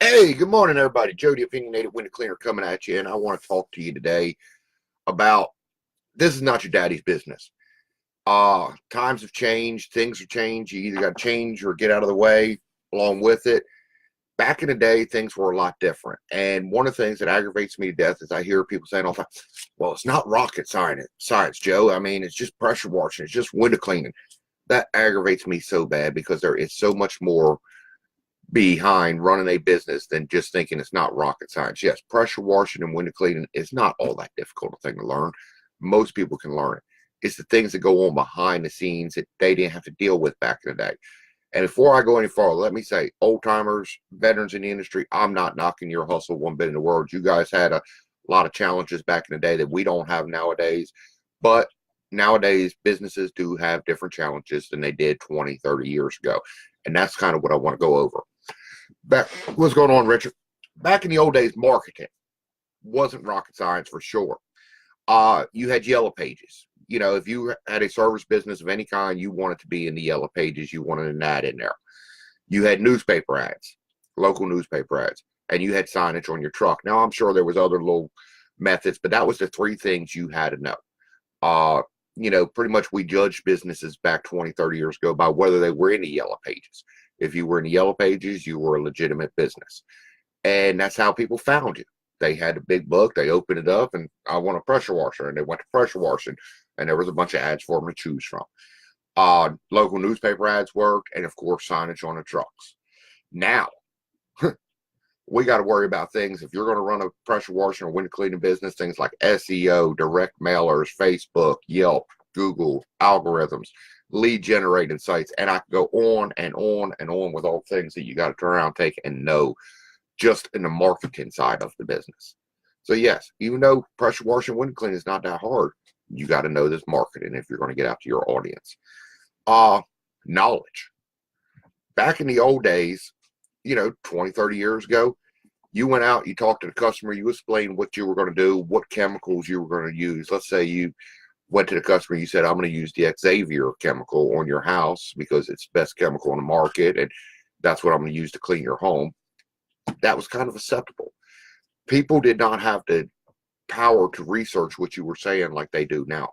Hey, good morning, everybody. Jody, Opinionated Window Cleaner, coming at you, and I want to talk to you today about this is not your daddy's business. Times have changed, things have changed. You either got to change or get out of the way along with it. Back in the day, things were a lot different. And one of the things that aggravates me to death is I hear people saying all the time, well, it's not rocket science, Joe. I mean, it's just pressure washing, it's just window cleaning. That aggravates me so bad because there is so much more behind running a business than just thinking it's not rocket science. Yes, pressure washing and window cleaning is not all that difficult a thing to learn. Most people can learn it. It's the things that go on behind the scenes that they didn't have to deal with back in the day. And before I go any farther, let me say, old timers, veterans in the industry, I'm not knocking your hustle one bit in the world. You guys had a lot of challenges back in the day that we don't have nowadays. But nowadays, businesses do have different challenges than they did 20, 30 years ago. And that's kind of what I want to go over. Back, what's going on, Richard? Back in the old days, marketing wasn't rocket science for sure. You had yellow pages. You know, if you had a service business of any kind, you wanted to be in the yellow pages. You wanted an ad in there. You had newspaper ads, local newspaper ads, and you had signage on your truck. Now, I'm sure there was other little methods, but that was the three things you had to know. Uh, Pretty much we judged businesses back 20, 30 years ago by whether they were in the yellow pages. If you were in the yellow pages, you were a legitimate business. And that's how people found you. They had a big book, they opened it up, and I want a pressure washer. And they went to pressure washing, and there was a bunch of ads for them to choose from. Local newspaper ads worked, and of course, signage on the trucks. Now, we got to worry about things. If you're going to run a pressure washing or window cleaning business, things like SEO, direct mailers, Facebook, Yelp, Google, algorithms, lead generating sites, and I could go on and on and on with all things that you got to turn around, take, and know just in the marketing side of the business. So yes, even though pressure washing window cleaning is not that hard, you got to know this marketing if you're going to get out to your audience. Knowledge. Back in the old days, 20, 30 years ago, you went out, you talked to the customer, you explained what you were going to do, what chemicals you were going to use. Let's say you went to the customer, you said, I'm going to use the Xavier chemical on your house because it's the best chemical on the market, and that's what I'm going to use to clean your home. That was kind of acceptable. People did not have the power to research what you were saying like they do now.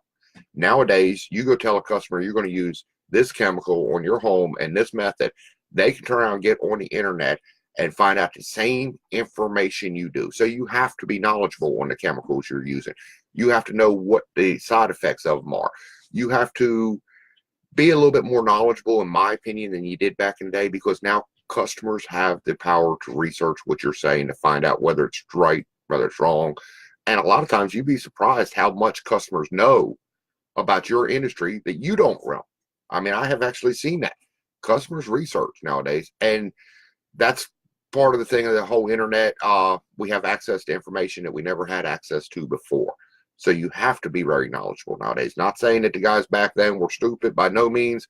Nowadays, you go tell a customer you're going to use this chemical on your home and this method, they can turn around and get on the internet and find out the same information you do. So you have to be knowledgeable on the chemicals you're using. You have to know what the side effects of them are. You have to be a little bit more knowledgeable, in my opinion, than you did back in the day, because now customers have the power to research what you're saying to find out whether it's right, whether it's wrong. And a lot of times you'd be surprised how much customers know about your industry that you don't run. I mean, I have actually seen that. Customers research nowadays, and that's part of the thing of the whole internet. We have access to information that we never had access to before. So you have to be very knowledgeable nowadays. Not saying that the guys back then were stupid, by no means,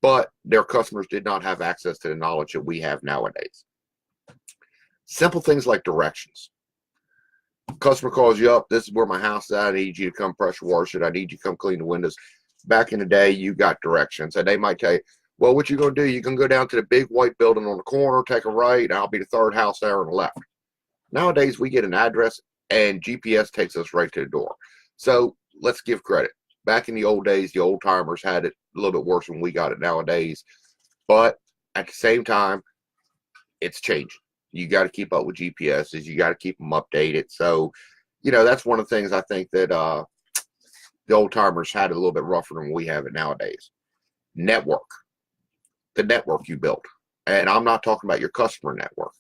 but their customers did not have access to the knowledge that we have nowadays. Simple things like directions. Customer calls you up, this is where my house is at, I need you to come pressure wash it, I need you to come clean the windows. Back in the day, you got directions, and they might tell you, well, what you going to do, you can go down to the big white building on the corner, take a right, and I'll be the third house there on the left. Nowadays, we get an address, and GPS takes us right to the door. So let's give credit. Back in the old days, the old timers had it a little bit worse than we got it nowadays. But at the same time, it's changing. You got to keep up with GPSs. You got to keep them updated. So, that's one of the things I think that the old timers had it a little bit rougher than we have it nowadays. Network. The network you built. And I'm not talking about your customer network.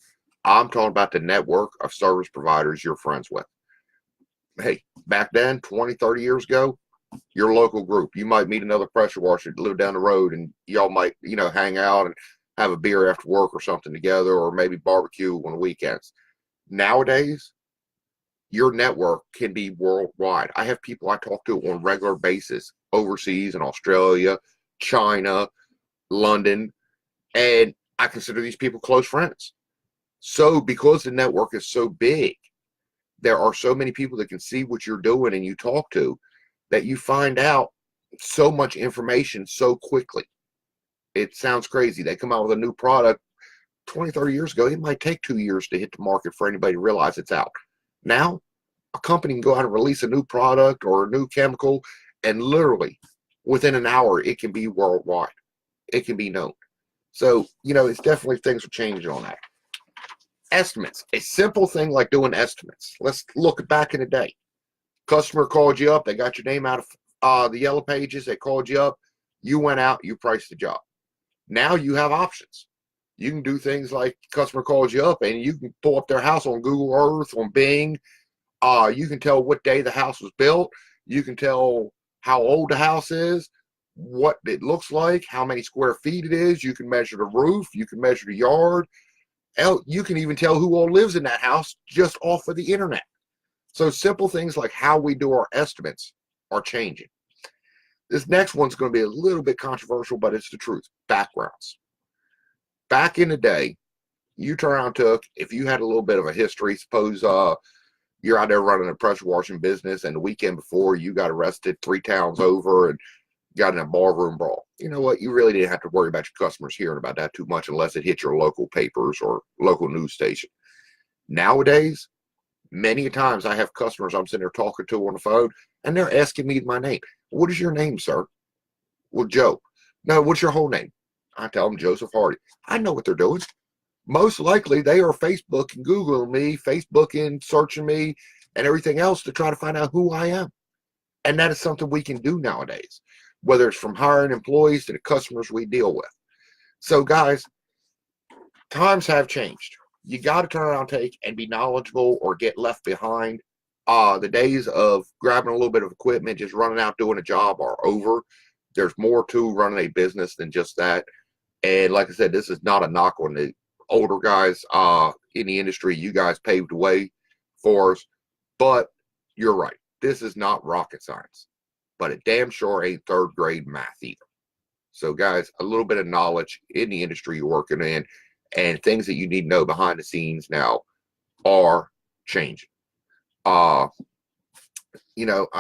I'm talking about the network of service providers you're friends with. Hey, back then, 20, 30 years ago, your local group, you might meet another pressure washer that live down the road, and y'all might, hang out and have a beer after work or something together, or maybe barbecue on the weekends. Nowadays, your network can be worldwide. I have people I talk to on a regular basis overseas in Australia, China, London, and I consider these people close friends. So because the network is so big, there are so many people that can see what you're doing and you talk to, that you find out so much information so quickly. It sounds crazy. They come out with a new product 20, 30 years ago, it might take 2 years to hit the market for anybody to realize it's out. Now, a company can go out and release a new product or a new chemical, and literally within an hour, it can be worldwide. It can be known. So, it's definitely things are changing on that. Estimates. A simple thing like doing estimates. Let's look back in the day. Customer called you up. They got your name out of the yellow pages. They called you up. You went out. You priced the job. Now you have options. You can do things like customer calls you up and you can pull up their house on Google Earth, on Bing. You can tell what day the house was built. You can tell how old the house is, what it looks like, how many square feet it is. You can measure the roof. You can measure the yard. Hell, you can even tell who all lives in that house just off of the internet. So simple things like how we do our estimates are changing. This next one's going to be a little bit controversial, but it's the truth. Backgrounds. Back in the day, you turn around and took, if you had a little bit of a history, suppose you're out there running a pressure washing business and the weekend before you got arrested 3 towns over and got in a ballroom brawl. You know what? You really didn't have to worry about your customers hearing about that too much unless it hit your local papers or local news station. Nowadays, many times I have customers I'm sitting there talking to on the phone and they're asking me my name. What is your name, sir? Well, Joe. No, what's your whole name? I tell them Joseph Hardy. I know what they're doing. Most likely they are Facebook and Googling me, Facebooking, searching me, and everything else to try to find out who I am. And that is something we can do nowadays, whether it's from hiring employees to the customers we deal with. So guys, times have changed. You got to turn around, take, and be knowledgeable or get left behind. The days of grabbing a little bit of equipment, just running out doing a job are over. There's more to running a business than just that. And like I said, this is not a knock on the older guys in the industry. You guys paved the way for us. But you're right. This is not rocket science. But it damn sure ain't 3rd grade math either. So guys, a little bit of knowledge in the industry you're working in and things that you need to know behind the scenes now are changing. I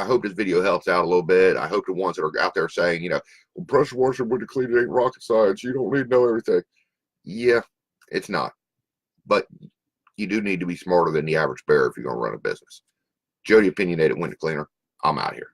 hope this video helps out a little bit. I hope the ones that are out there saying, well, pressure washing with the cleaner ain't rocket science. You don't need to know everything. Yeah, it's not. But you do need to be smarter than the average bear if you're going to run a business. Jody Opinionated Window Cleaner. I'm out here.